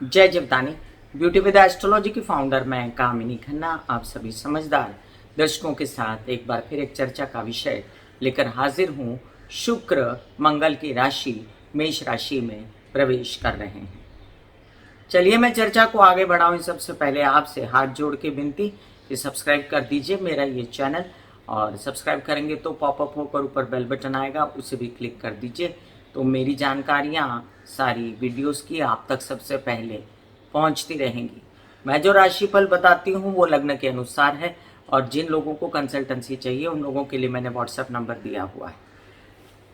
जय Jivdani. Beauty with astrology की founder मैं कामिनी खन्ना आप सभी समझदार दर्शकों के साथ एक बार फिर एक चर्चा का विषय लेकर हाजिर हूँ। शुक्र मंगल की राशि मेष राशि में प्रवेश कर रहे हैं। चलिए मैं चर्चा को आगे बढ़ाऊं। सबसे पहले आपसे हाथ जोड़ के विनती कि सब्सक्राइब कर दीजिए मेरा ये चैनल, और सब्सक्राइब करेंगे तो पॉपअप होकर ऊपर बेल बटन आएगा, उसे भी क्लिक कर दीजिए तो मेरी जानकारियाँ सारी वीडियोस की आप तक सबसे पहले पहुंचती रहेंगी। मैं जो राशिफल बताती हूँ वो लग्न के अनुसार है, और जिन लोगों को कंसल्टेंसी चाहिए उन लोगों के लिए मैंने व्हाट्सएप नंबर दिया हुआ है।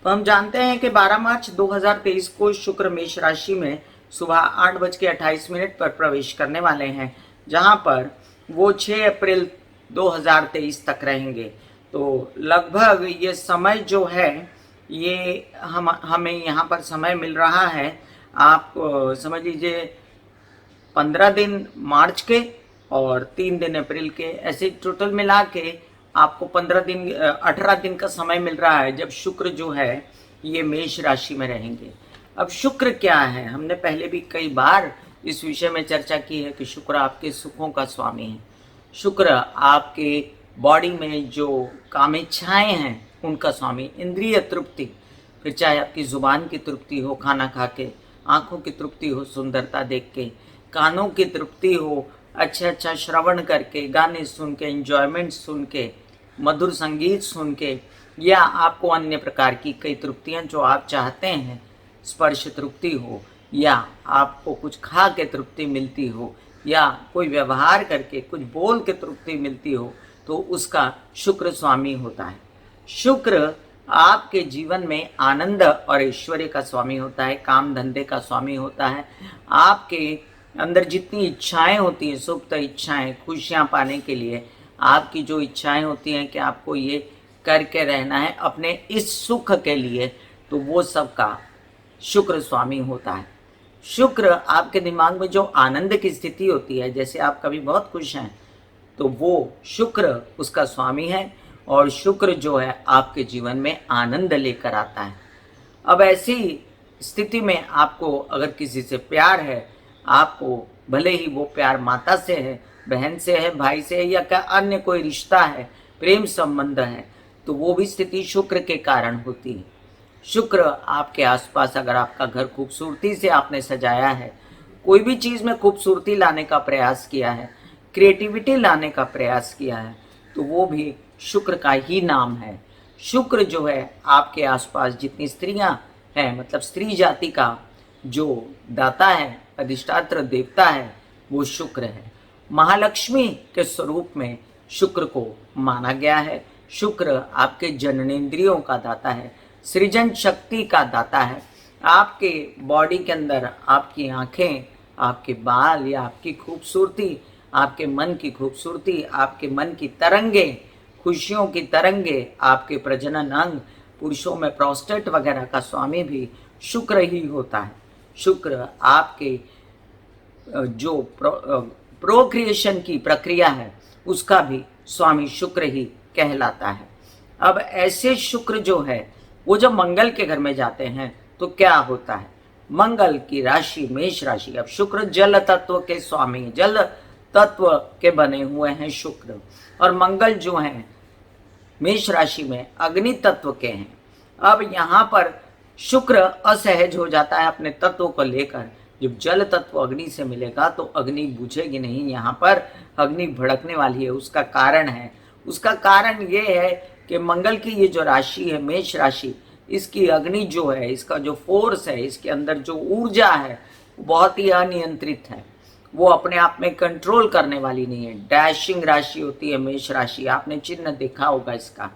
तो हम जानते हैं कि 12 मार्च 2023 को शुक्र मेष राशि में सुबह 8:28 पर प्रवेश करने वाले हैं, जहां पर वो 6 अप्रैल 2023 तक रहेंगे। तो लगभग ये समय जो है ये हमें यहाँ पर समय मिल रहा है। आप समझ लीजिए 15 दिन मार्च के और 3 दिन अप्रैल के, ऐसे टोटल मिला के आपको 18 दिन का समय मिल रहा है जब शुक्र जो है ये मेष राशि में रहेंगे। अब शुक्र क्या है, हमने पहले भी कई बार इस विषय में चर्चा की है कि शुक्र आपके सुखों का स्वामी है। शुक्र आपके बॉडी में जो कामेच्छाएं हैं उनका स्वामी, इंद्रिय तृप्ति, फिर चाहे आपकी जुबान की तृप्ति हो खाना खा के, आंखों की तृप्ति हो सुंदरता देख के, कानों की तृप्ति हो अच्छा श्रवण करके, गाने सुन के, एंजॉयमेंट सुन के, मधुर संगीत सुन के, या आपको अन्य प्रकार की कई तृप्तियां जो आप चाहते हैं, स्पर्श तृप्ति हो, या आपको कुछ खा के तृप्ति मिलती हो, या कोई व्यवहार करके कुछ बोल के तृप्ति मिलती हो, तो उसका शुक्र स्वामी होता है। शुक्र आपके जीवन में आनंद और ऐश्वर्य का स्वामी होता है, काम धंधे का स्वामी होता है। आपके अंदर जितनी इच्छाएं होती हैं, सुप्त इच्छाएं, खुशियां पाने के लिए आपकी जो इच्छाएं होती हैं कि आपको ये करके रहना है अपने इस सुख के लिए, तो वो सब का शुक्र स्वामी होता है। शुक्र आपके दिमाग में जो आनंद की स्थिति होती है, जैसे आप कभी बहुत खुश हैं तो वो शुक्र उसका स्वामी है, और शुक्र जो है आपके जीवन में आनंद लेकर आता है। अब ऐसी स्थिति में आपको अगर किसी से प्यार है, आपको भले ही वो प्यार माता से है, बहन से है, भाई से है, या क्या अन्य कोई रिश्ता है, प्रेम संबंध है, तो वो भी स्थिति शुक्र के कारण होती है। शुक्र आपके आसपास, अगर आपका घर खूबसूरती से आपने सजाया है, कोई भी चीज़ में खूबसूरती लाने का प्रयास किया है, क्रिएटिविटी लाने का प्रयास किया है, तो वो भी शुक्र का ही नाम है। शुक्र जो है आपके आसपास जितनी स्त्रियां हैं, मतलब स्त्री जाति का जो दाता है, अधिष्ठात्र देवता है, वो शुक्र है। महालक्ष्मी के स्वरूप में शुक्र को माना गया है। शुक्र आपके जननेंद्रियों का दाता है, सृजन शक्ति का दाता है। आपके बॉडी के अंदर आपकी आंखें, आपके बाल, या आपकी खूबसूरती, आपके मन की खूबसूरती, आपके मन की तरंगे, खुशियों की तरंगे, आपके प्रजनन अंग, पुरुषों में प्रोस्टेट वगैरह का स्वामी भी शुक्र ही होता है। शुक्र आपके जो प्रोक्रिएशन की प्रक्रिया है उसका भी स्वामी शुक्र ही कहलाता है। अब ऐसे शुक्र जो है वो जब मंगल के घर में जाते हैं तो क्या होता है, मंगल की राशि मेष राशि। अब शुक्र जल तत्व के स्वामी, जल तत्व के बने हुए हैं शुक्र, और मंगल जो हैं मेष राशि में अग्नि तत्व के हैं। अब यहाँ पर शुक्र असहज हो जाता है अपने तत्व को लेकर। जब जल तत्व अग्नि से मिलेगा तो अग्नि बुझेगी नहीं, यहाँ पर अग्नि भड़कने वाली है। उसका कारण ये है कि मंगल की ये जो राशि है मेष राशि, इसकी अग्नि जो है, इसका जो फोर्स है, इसके अंदर जो ऊर्जा है, बहुत ही अनियंत्रित है। वो अपने आप में कंट्रोल करने वाली नहीं है। डैशिंग राशि होती है मेष राशि, आपने चिन्ह देखा होगा इसका।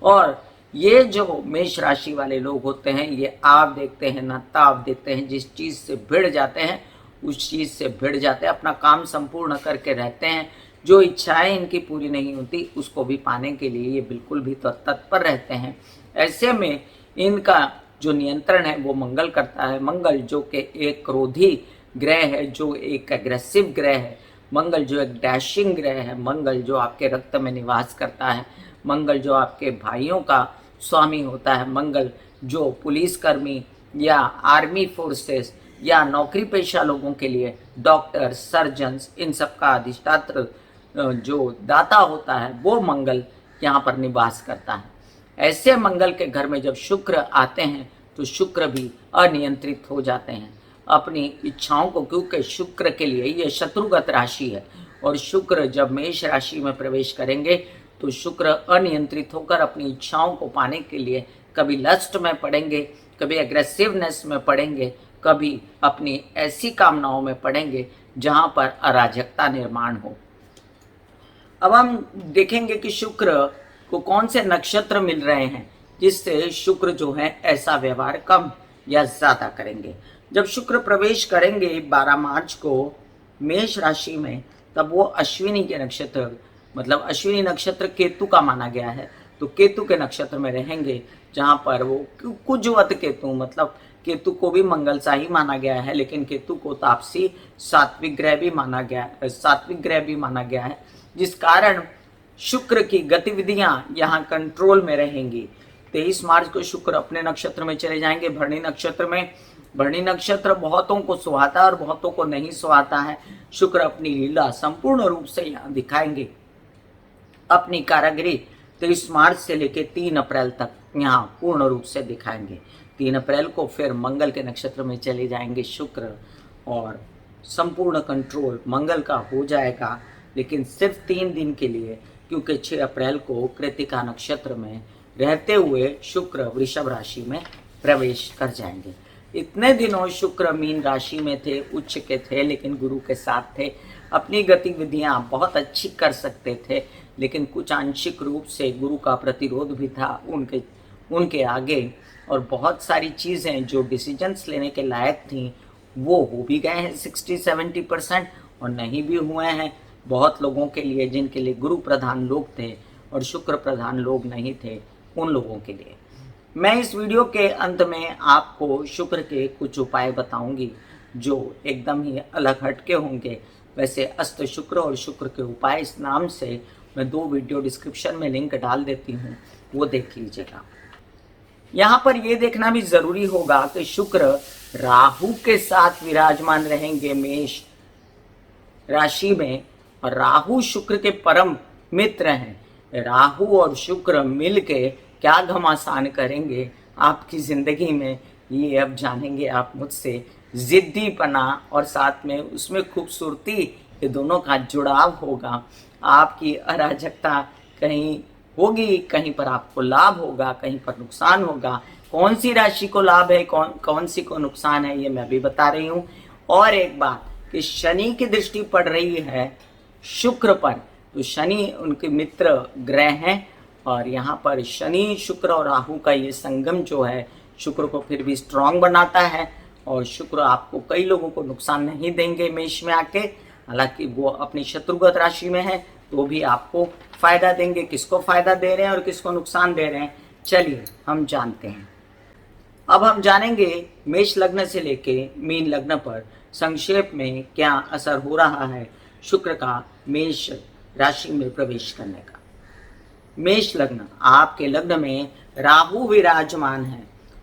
और ये जो मेष राशि वाले लोग होते हैं, ये आप देखते हैं ना ताप देखते हैं, जिस चीज़ से भिड़ जाते हैं उस चीज़ से भिड़ जाते हैं, अपना काम संपूर्ण करके रहते हैं। जो इच्छाएं इनकी पूरी नहीं होती उसको भी पाने के लिए ये बिल्कुल भी तत्पर रहते हैं। ऐसे में इनका जो नियंत्रण है वो मंगल करता है। मंगल जो कि एक क्रोधी ग्रह है, जो एक एग्रेसिव ग्रह है, मंगल जो एक डैशिंग ग्रह है, मंगल जो आपके रक्त में निवास करता है, मंगल जो आपके भाइयों का स्वामी होता है, मंगल जो पुलिसकर्मी या आर्मी फोर्सेस या नौकरी पेशा लोगों के लिए डॉक्टर, सर्जन्स, इन सब का अधिष्ठात्र जो दाता होता है वो मंगल यहाँ पर निवास करता है। ऐसे मंगल के घर में जब शुक्र आते हैं तो शुक्र भी अनियंत्रित हो जाते हैं अपनी इच्छाओं को, क्योंकि शुक्र के लिए ये शत्रुगत राशि है और शुक्र जब मेष राशि में प्रवेश करेंगे तो शुक्र अनियंत्रित होकर अपनी इच्छाओं को पाने के लिए कभी लस्ट में पड़ेंगे, कभी एग्रेसिवनेस में पड़ेंगे, कभी अपनी ऐसी कामनाओं में पड़ेंगे जहां पर अराजकता निर्माण हो। अब हम देखेंगे कि शुक्र को कौन से नक्षत्र मिल रहे हैं जिससे शुक्र जो है ऐसा व्यवहार कम या ज्यादा करेंगे। जब शुक्र प्रवेश करेंगे 12 मार्च को मेष राशि में, तब वो अश्विनी के नक्षत्र, मतलब अश्विनी नक्षत्र केतु का माना गया है, तो केतु के नक्षत्र में रहेंगे जहां पर वो कुजवत केतु, मतलब केतु को भी मंगल सा ही माना गया है, लेकिन केतु को तापसी सात्विक ग्रह भी माना गया है, जिस कारण शुक्र की गतिविधियां यहाँ कंट्रोल में रहेंगी। 23 मार्च को शुक्र अपने नक्षत्र में चले जाएंगे, भरणी नक्षत्र में। भरणी नक्षत्र बहुतों को सुहाता है और बहुतों को नहीं सुहाता है। शुक्र अपनी लीला संपूर्ण रूप से यहाँ दिखाएंगे, अपनी कारागिरी 23 मार्च से लेकर 3 अप्रैल तक यहाँ पूर्ण रूप से दिखाएंगे। 3 अप्रैल को फिर मंगल के नक्षत्र में चले जाएंगे शुक्र और संपूर्ण कंट्रोल मंगल का हो जाएगा, लेकिन सिर्फ 3 दिन के लिए, क्योंकि 6 अप्रैल को कृतिका नक्षत्र में रहते हुए शुक्र वृषभ राशि में प्रवेश कर जाएंगे। इतने दिनों शुक्र मीन राशि में थे, उच्च के थे, लेकिन गुरु के साथ थे, अपनी गतिविधियां बहुत अच्छी कर सकते थे, लेकिन कुछ आंशिक रूप से गुरु का प्रतिरोध भी था उनके आगे, और बहुत सारी चीज़ें जो डिसीजंस लेने के लायक थी वो हो भी गए हैं 60-70%, और नहीं भी हुए हैं बहुत लोगों के लिए जिनके लिए गुरु प्रधान लोग थे और शुक्र प्रधान लोग नहीं थे, उन लोगों के लिए। मैं इस वीडियो के अंत में आपको शुक्र के कुछ उपाय बताऊंगी जो एकदम ही अलग हटके होंगे। वैसे अस्त शुक्र और शुक्र के उपाय इस नाम से मैं 2 वीडियो डिस्क्रिप्शन में लिंक डाल देती हूँ, वो देख लीजिएगा। यहाँ पर ये देखना भी जरूरी होगा कि शुक्र राहु के साथ विराजमान रहेंगे मेष राशि में, और राहु शुक्र के परम मित्र हैं। राहु और शुक्र मिलके क्या घमासान करेंगे आपकी जिंदगी में, ये अब जानेंगे आप मुझसे। जिद्दीपना और साथ में उसमें खूबसूरती, ये दोनों का जुड़ाव होगा। आपकी अराजकता कहीं होगी, कहीं पर आपको लाभ होगा, कहीं पर नुकसान होगा। कौन सी राशि को लाभ है, कौन सी को नुकसान है, ये मैं भी बता रही हूँ। और एक बात कि शनि की दृष्टि पड़ रही है शुक्र पर, तो शनि उनके मित्र ग्रह हैं, और यहाँ पर शनि शुक्र और राहु का ये संगम जो है शुक्र को फिर भी स्ट्रांग बनाता है, और शुक्र आपको कई लोगों को नुकसान नहीं देंगे मेष में आके, हालांकि वो अपनी शत्रुगत राशि में है तो भी आपको फायदा देंगे। किसको फायदा दे रहे हैं और किसको नुकसान दे रहे हैं, चलिए हम जानते हैं। अब हम जानेंगे मेष लग्न से लेके मीन लग्न पर संक्षेप में क्या असर हो रहा है शुक्र का मेष राशि में प्रवेश करने का। मेष लग्न, आपके लग्न में राहु विराजमान है,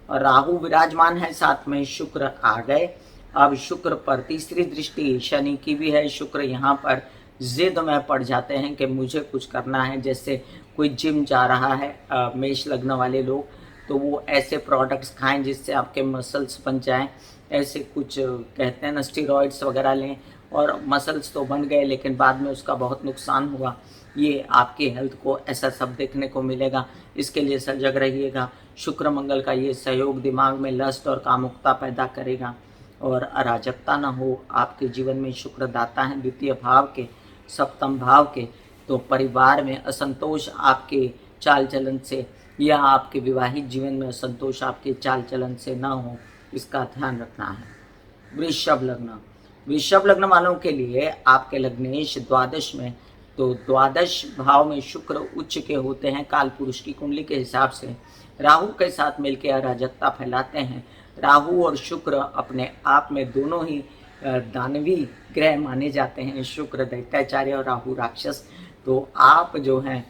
और राहु विराजमान है, साथ में शुक्र आ गए। अब शुक्र पर तीसरी दृष्टि शनि की भी है। शुक्र यहाँ पर जिद में पड़ जाते हैं कि मुझे कुछ करना है, जैसे कोई जिम जा रहा है मेष लग्न वाले लोग, तो वो ऐसे प्रोडक्ट्स खाएं जिससे आपके मसल्स बन जाएं, ऐसे कुछ कहते हैं ना स्टीरॉइड्स वगैरह लें, और मसल्स तो बन गए लेकिन बाद में उसका बहुत नुकसान हुआ। ये आपकी हेल्थ को ऐसा सब देखने को मिलेगा, इसके लिए सजग रहिएगा। शुक्र मंगल का ये सहयोग दिमाग में लस्ट और कामुकता पैदा करेगा, और अराजकता ना हो आपके जीवन में। शुक्र दाता है द्वितीय भाव के, सप्तम भाव के, तो परिवार में असंतोष आपके चाल चलन से, या आपके विवाहित जीवन में असंतोष आपके चाल चलन से ना हो, इसका ध्यान रखना है। वृषभ लग्न, वृषभ लग्न वालों के लिए आपके लग्नेश द्वादश में, तो द्वादश भाव में शुक्र उच्च के होते हैं काल पुरुष की कुंडली के हिसाब से, राहु के साथ मिलकर अराजकता फैलाते हैं। राहु और शुक्र अपने आप में दोनों ही दानवी ग्रह माने जाते हैं, शुक्र दैत्याचार्य और राहु राक्षस। तो आप जो हैं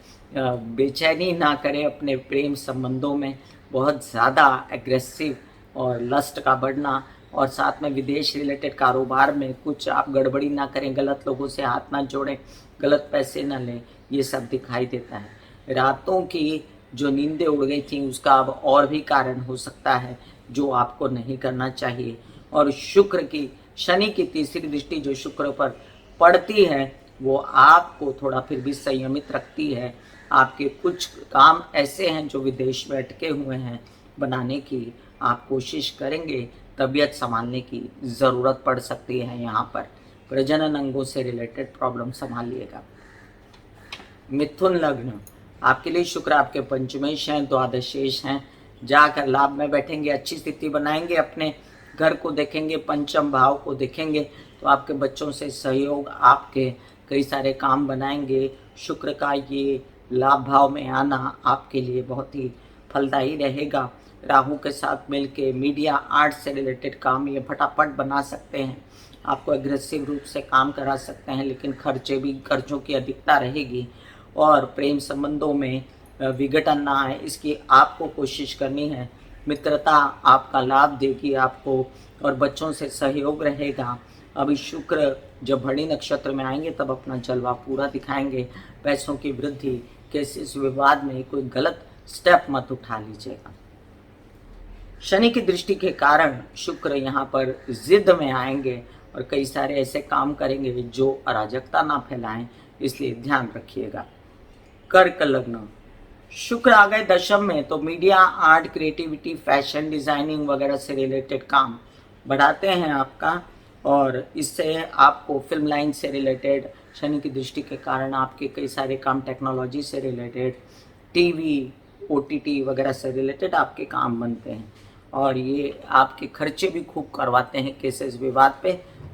बेचैनी ना करें अपने प्रेम संबंधों में, बहुत ज़्यादा एग्रेसिव और लस्ट का बढ़ना और साथ में विदेश रिलेटेड कारोबार में कुछ आप गड़बड़ी ना करें, गलत लोगों से हाथ ना जोड़ें, गलत पैसे ना लें, ये सब दिखाई देता है। रातों की जो नींदें उड़ गई थी उसका अब और भी कारण हो सकता है, जो आपको नहीं करना चाहिए। और शुक्र की, शनि की तीसरी दृष्टि जो शुक्र पर पड़ती है वो आपको थोड़ा फिर भी संयमित रखती है। आपके कुछ काम ऐसे हैं जो विदेश में अटके हुए हैं, बनाने की आप कोशिश करेंगे, तबीयत संभालने की ज़रूरत पड़ सकती है। यहाँ पर प्रजनन अंगों से रिलेटेड प्रॉब्लम संभालिएगा। मिथुन लग्न, आपके लिए शुक्र आपके पंचमेश हैं, द्वादशेश हैं, जाकर लाभ में बैठेंगे, अच्छी स्थिति बनाएंगे, अपने घर को देखेंगे, पंचम भाव को देखेंगे तो आपके बच्चों से सहयोग, आपके कई सारे काम बनाएंगे। शुक्र का ये लाभ भाव में आना आपके लिए बहुत ही फलदायी रहेगा। राहु के साथ मिलके मीडिया आर्ट से रिलेटेड काम ये फटाफट बना सकते हैं, आपको एग्रेसिव रूप से काम करा सकते हैं, लेकिन खर्चों की अधिकता रहेगी। और प्रेम संबंधों में विघटन ना आए इसकी आपको कोशिश करनी है। मित्रता आपका लाभ देगी आपको और बच्चों से सहयोग रहेगा। अभी शुक्र जब भरणी नक्षत्र में आएंगे तब अपना जलवा पूरा दिखाएंगे। पैसों की वृद्धि, केसेस विवाद में कोई गलत स्टेप मत उठा लीजिएगा। शनि की दृष्टि के कारण शुक्र यहाँ पर जिद में आएंगे और कई सारे ऐसे काम करेंगे जो अराजकता ना फैलाएं, इसलिए ध्यान रखिएगा। कर्क लग्न, शुक्र आ गए दशम में तो media art, creativity, fashion designing वगैरह से रिलेटेड काम बढ़ाते हैं आपका। और इससे आपको फिल्म लाइन से रिलेटेड, शनि की दृष्टि के कारण आपके कई सारे काम टेक्नोलॉजी से रिलेटेड, टीवी, ओटीटी वगैरह से रिलेटेड आपके काम बनते हैं। और ये आपके खर्चे भी खूब करवाते हैं केसेस विवाद पे।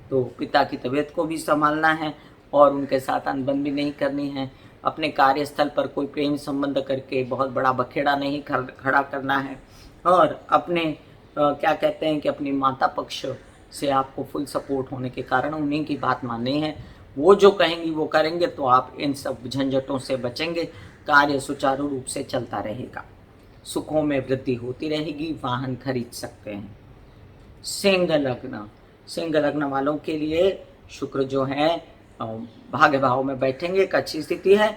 तो पिता की तबीयत को भी संभालना है और उनके साथ अनबन भी नहीं करनी है। अपने कार्यस्थल पर कोई प्रेम संबंध करके बहुत बड़ा बखेड़ा नहीं खड़ा करना है। और अपने क्या कहते हैं कि अपनी माता पक्ष से आपको फुल सपोर्ट होने के कारण उन्हीं की बात माननी है। वो जो कहेंगी वो करेंगे तो आप इन सब झंझटों से बचेंगे। कार्य सुचारू रूप से चलता रहेगा। सुखों में वृद्धि होती रहेगी, वाहन खरीद सकते हैं। सिंह लग्न, सिंह लग्न वालों के लिए शुक्र जो है भाग्य भाव में बैठेंगे, एक अच्छी स्थिति है।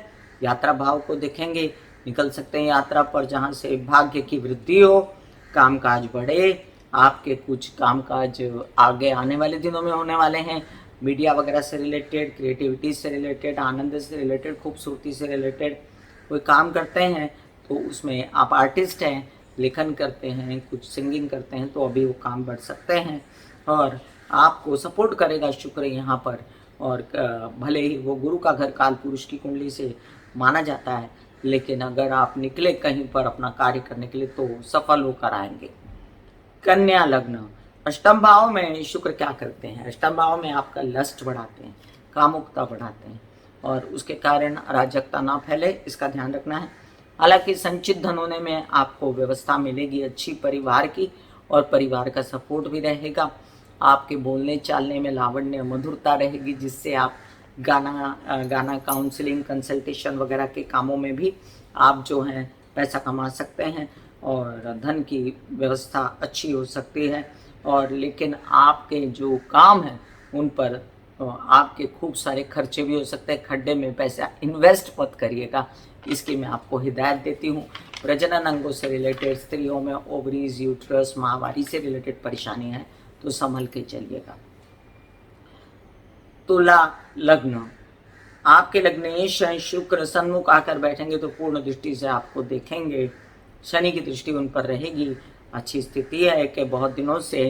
यात्रा भाव को देखेंगे, निकल सकते हैं यात्रा पर जहां से भाग्य की वृद्धि हो, कामकाज बढ़े। आपके कुछ कामकाज आगे आने वाले दिनों में होने वाले हैं। मीडिया वगैरह से रिलेटेड, क्रिएटिविटी से रिलेटेड, आनंद से रिलेटेड, खूबसूरती से रिलेटेड कोई काम करते हैं तो उसमें आप आर्टिस्ट हैं, लेखन करते हैं, कुछ सिंगिंग करते हैं तो अभी वो काम बढ़ सकते हैं और आपको सपोर्ट करेगा शुक्र यहाँ पर। और भले ही वो गुरु का घर काल पुरुष की कुंडली से माना जाता है, लेकिन अगर आप निकले कहीं पर अपना कार्य करने के लिए तो सफल होकर आएंगे। कन्या लग्न, अष्टम भाव में शुक्र क्या करते हैं? अष्टम भाव में आपका लस्ट बढ़ाते हैं, कामुकता बढ़ाते हैं और उसके कारण अराजकता ना फैले, इसका ध्यान रखना है। हालांकि संचित धन होने में आपको व्यवस्था मिलेगी अच्छी परिवार की और परिवार का सपोर्ट भी रहेगा। आपके बोलने चालने में लावण्य, मधुरता रहेगी, जिससे आप गाना काउंसलिंग, कंसल्टेशन वगैरह के कामों में भी आप जो हैं पैसा कमा सकते हैं और धन की व्यवस्था अच्छी हो सकती है। और लेकिन आपके जो काम हैं उन पर आपके खूब सारे खर्चे भी हो सकते हैं। खड्डे में पैसा इन्वेस्ट मत करिएगा, इसकी मैं आपको हिदायत देती हूँ। प्रजनन अंगों से रिलेटेड, स्त्रियों में ओवरीज, यूट्रस, माहवारी से रिलेटेड परेशानी है तो संभल के चलिएगा। तुला लग्न, आपके लग्नेश शुक्र सन्मुख आकर बैठेंगे तो पूर्ण दृष्टि से आपको देखेंगे। शनि की दृष्टि उन पर रहेगी। अच्छी स्थिति है कि बहुत दिनों से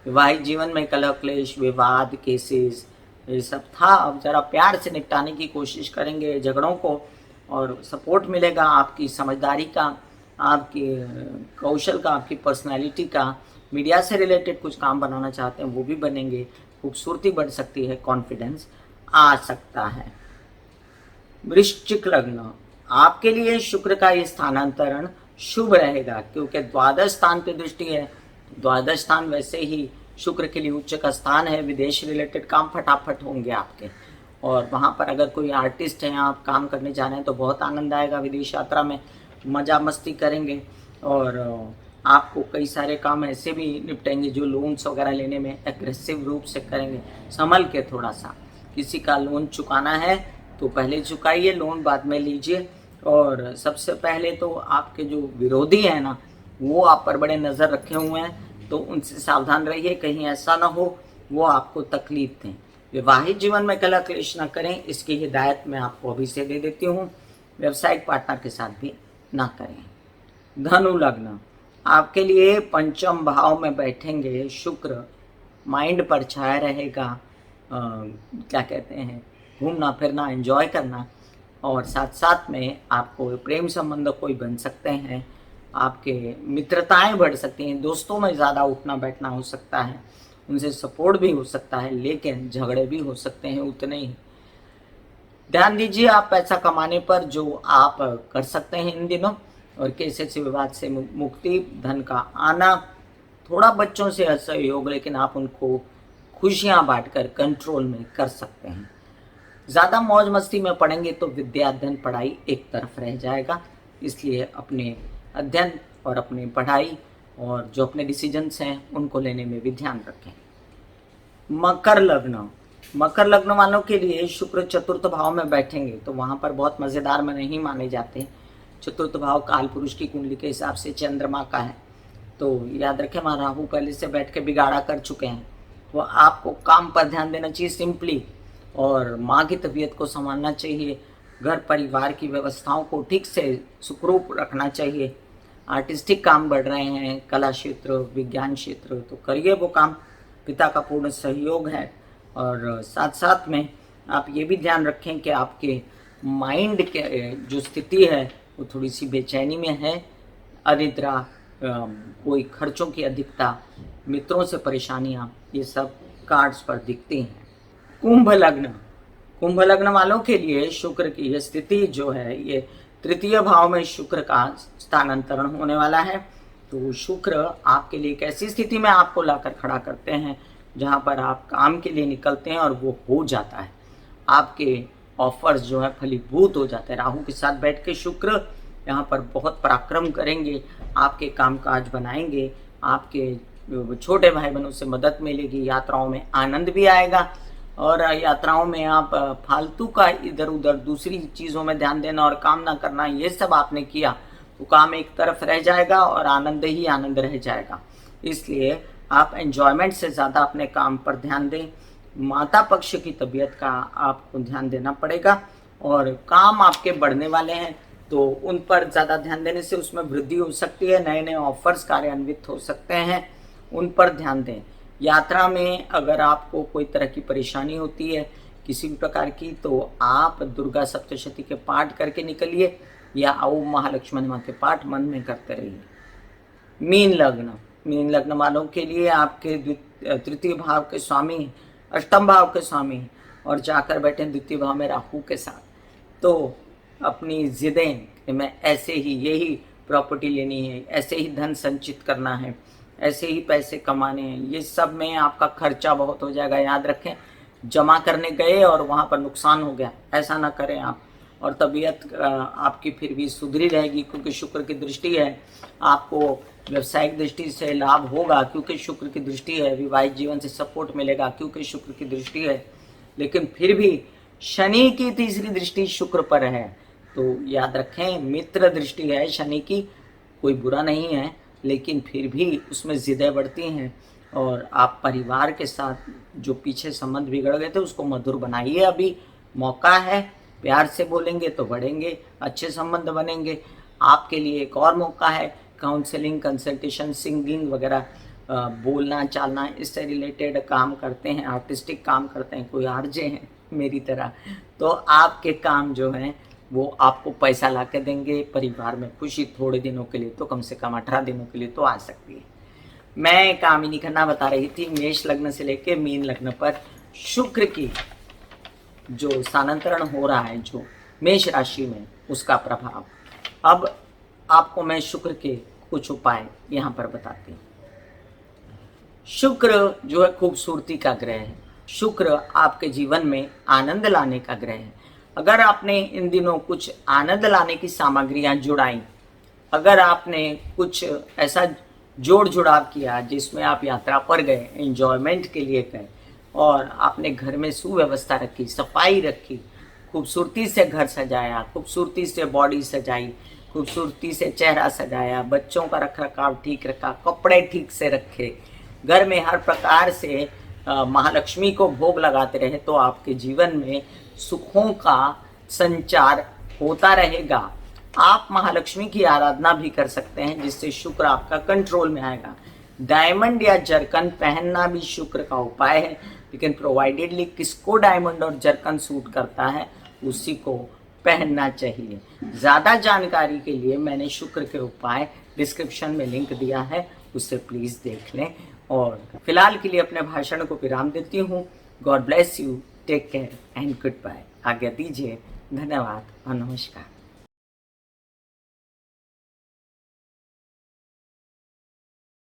वैवाहिक जीवन में कलह, क्लेश, विवाद, केसेस ये सब था। अब जरा प्यार से निपटाने की कोशिश करेंगे झगड़ों को और सपोर्ट मिलेगा आपकी समझदारी का, आपकी कौशल का, आपकी पर्सनैलिटी का। मीडिया से रिलेटेड कुछ काम बनाना चाहते हैं वो भी बनेंगे। खूबसूरती बढ़ सकती है, कॉन्फिडेंस आ सकता है। वृश्चिक लग्न, आपके लिए शुक्र का ये स्थानांतरण शुभ रहेगा क्योंकि द्वादश स्थान पे दृष्टि है। द्वादश स्थान वैसे ही शुक्र के लिए उच्च का स्थान है। विदेश रिलेटेड काम फटाफट होंगे आपके और वहाँ पर अगर कोई आर्टिस्ट हैं, आप काम करने जा रहे हैं तो बहुत आनंद आएगा। विदेश यात्रा में मज़ा मस्ती करेंगे और आपको कई सारे काम ऐसे भी निपटेंगे जो लोन्स वगैरह लेने में एग्रेसिव रूप से करेंगे। संभल के थोड़ा सा, किसी का लोन चुकाना है तो पहले चुकाइए, लोन बाद में लीजिए। और सबसे पहले तो आपके जो विरोधी हैं ना, वो आप पर बड़े नज़र रखे हुए हैं, तो उनसे सावधान रहिए, कहीं ऐसा ना हो वो आपको तकलीफ दें। विवाहित जीवन में कलह क्लेश न करें, इसकी हिदायत मैं आपको अभी से दे देती हूँ। व्यवसायिक पार्टनर के साथ भी ना करें। धनु लग्न, आपके लिए पंचम भाव में बैठेंगे शुक्र, माइंड पर छाया रहेगा। क्या कहते हैं, घूमना फिरना, एंजॉय करना, और साथ साथ में आपको प्रेम संबंध कोई बन सकते हैं, आपके मित्रताएं बढ़ सकती हैं, दोस्तों में ज़्यादा उठना बैठना हो सकता है, उनसे सपोर्ट भी हो सकता है, लेकिन झगड़े भी हो सकते हैं उतने ही। ध्यान दीजिए आप पैसा कमाने पर जो आप कर सकते हैं इन दिनों, और कैसे से विवाद से मुक्ति, धन का आना, थोड़ा बच्चों से असहयोग, लेकिन आप उनको खुशियां बांटकर कंट्रोल में कर सकते हैं। ज़्यादा मौज मस्ती में पढ़ेंगे तो विद्या अध्ययन पढ़ाई एक तरफ रह जाएगा, इसलिए अपने अध्ययन और अपनी पढ़ाई और जो अपने डिसीजंस हैं उनको लेने में भी ध्यान रखें। मकर लग्न, मकर लग्न वालों के लिए शुक्र चतुर्थ भाव में बैठेंगे तो वहाँ पर बहुत मज़ेदार में नहीं माने जाते। चतुर्थ भाव काल पुरुष की कुंडली के हिसाब से चंद्रमा का है, तो याद रखें वहाँ राहु पहले से बैठ के बिगाड़ा कर चुके हैं। तो आपको काम पर ध्यान देना चाहिए सिंपली, और माँ की तबीयत को संभालना चाहिए, घर परिवार की व्यवस्थाओं को ठीक से सुखरूप रखना चाहिए। आर्टिस्टिक काम बढ़ रहे हैं, कला क्षेत्र, विज्ञान क्षेत्र, तो करिए वो काम, पिता का पूर्ण सहयोग है। और साथ साथ में आप ये भी ध्यान रखें कि आपके माइंड के जो स्थिति है वो थोड़ी सी बेचैनी में है, अनिद्रा, कोई खर्चों की अधिकता, मित्रों से परेशानियां, ये सब कार्ड्स पर दिखती हैं। कुंभ लग्न, कुंभ लग्न वालों के लिए शुक्र की ये स्थिति जो है, ये तृतीय भाव में शुक्र का स्थानांतरण होने वाला है। तो शुक्र आपके लिए एक ऐसी स्थिति में आपको लाकर खड़ा करते हैं जहां पर आप काम के लिए निकलते हैं और वो हो जाता है, आपके ऑफर्स जो है फलीभूत हो जाते हैं। राहु के साथ बैठ के शुक्र यहाँ पर बहुत पराक्रम करेंगे, आपके कामकाज बनाएंगे, आपके छोटे भाई बहनों से मदद मिलेगी, यात्राओं में आनंद भी आएगा। और यात्राओं में आप फालतू का इधर उधर दूसरी चीज़ों में ध्यान देना और काम ना करना, ये सब आपने किया तो काम एक तरफ रह जाएगा और आनंद ही आनंद रह जाएगा। इसलिए आप एंजॉयमेंट से ज़्यादा अपने काम पर ध्यान दें। माता पक्ष की तबीयत का आपको ध्यान देना पड़ेगा, और काम आपके बढ़ने वाले हैं तो उन पर ज़्यादा ध्यान देने से उसमें वृद्धि हो सकती है, नए नए ऑफर्स कार्यान्वित हो सकते हैं, उन पर ध्यान दें। यात्रा में अगर आपको कोई तरह की परेशानी होती है किसी भी प्रकार की, तो आप दुर्गा सप्तशती के पाठ करके निकलिए, या ओम महालक्ष्मी नमः के पाठ मन में करते रहिए। मीन लग्न, मीन लग्न वालों के लिए आपके तृतीय भाव के स्वामी, अष्टम भाव के स्वामी, और जाकर बैठे द्वितीय भाव में राहु के साथ, तो अपनी जिदें कि मैं ऐसे ही यही प्रॉपर्टी लेनी है, ऐसे ही धन संचित करना है, ऐसे ही पैसे कमाने हैं, ये सब में आपका खर्चा बहुत हो जाएगा। याद रखें, जमा करने गए और वहाँ पर नुकसान हो गया, ऐसा ना करें आप। और तबीयत आपकी फिर भी सुधरी रहेगी क्योंकि शुक्र की दृष्टि है, आपको व्यवसायिक दृष्टि से लाभ होगा क्योंकि शुक्र की दृष्टि है, विवाहित जीवन से सपोर्ट मिलेगा क्योंकि शुक्र की दृष्टि है। लेकिन फिर भी शनि की तीसरी दृष्टि शुक्र पर है, तो याद रखें मित्र दृष्टि है शनि की, कोई बुरा नहीं है, लेकिन फिर भी उसमें जिदें बढ़ती हैं। और आप परिवार के साथ जो पीछे संबंध बिगड़ गए थे उसको मधुर बनाइए, अभी मौका है, प्यार से बोलेंगे तो बढ़ेंगे, अच्छे संबंध बनेंगे। आपके लिए एक और मौका है, काउंसलिंग, कंसल्टेशन, सिंगिंग वगैरह, बोलना चालना, इससे रिलेटेड काम करते हैं, आर्टिस्टिक काम करते हैं, कोई आरजे हैं मेरी तरह, तो आपके काम जो हैं वो आपको पैसा ला के देंगे, परिवार में खुशी थोड़े दिनों के लिए तो कम से कम 18 दिनों के लिए तो आ सकती है। मैं कामिनी खन्ना बता रही थी मेष लग्न से लेके मीन लग्न पर शुक्र की जो स्थानांतरण हो रहा है जो मेष राशि में, उसका प्रभाव। अब आपको मैं शुक्र के कुछ उपाय यहाँ पर बताती हूँ। शुक्र जो है खूबसूरती का ग्रह है, शुक्र आपके जीवन में आनंद लाने का ग्रह है। अगर आपने इन दिनों कुछ आनंद लाने की सामग्रियां जुड़ाई, अगर आपने कुछ ऐसा जोड़ जुड़ाव किया, जिसमें आप यात्रा पर गए, एंजॉयमेंट के लिए गए और आपने घर में सुव्यवस्था रखी, सफाई रखी, खूबसूरती से घर सजाया, खूबसूरती से बॉडी सजाई, खूबसूरती से चेहरा सजाया, बच्चों का रख रखाव ठीक रखा, कपड़े ठीक से रखे, घर में हर प्रकार से महालक्ष्मी को भोग लगाते रहे, तो आपके जीवन में सुखों का संचार होता रहेगा। आप महालक्ष्मी की आराधना भी कर सकते हैं, जिससे शुक्र आपका कंट्रोल में आएगा। डायमंड या जरकन पहनना भी शुक्र का उपाय है, लेकिन प्रोवाइडेडली किसको डायमंड और जरकन सूट करता है उसी को पहनना चाहिए। ज़्यादा जानकारी के लिए मैंने शुक्र के उपाय डिस्क्रिप्शन में लिंक दिया है, उससे प्लीज़ देख लें। और फिलहाल के लिए अपने भाषण को विराम देती हूँ। God bless you, take care and goodbye. आज्ञा दीजिए, धन्यवाद और नमस्कार।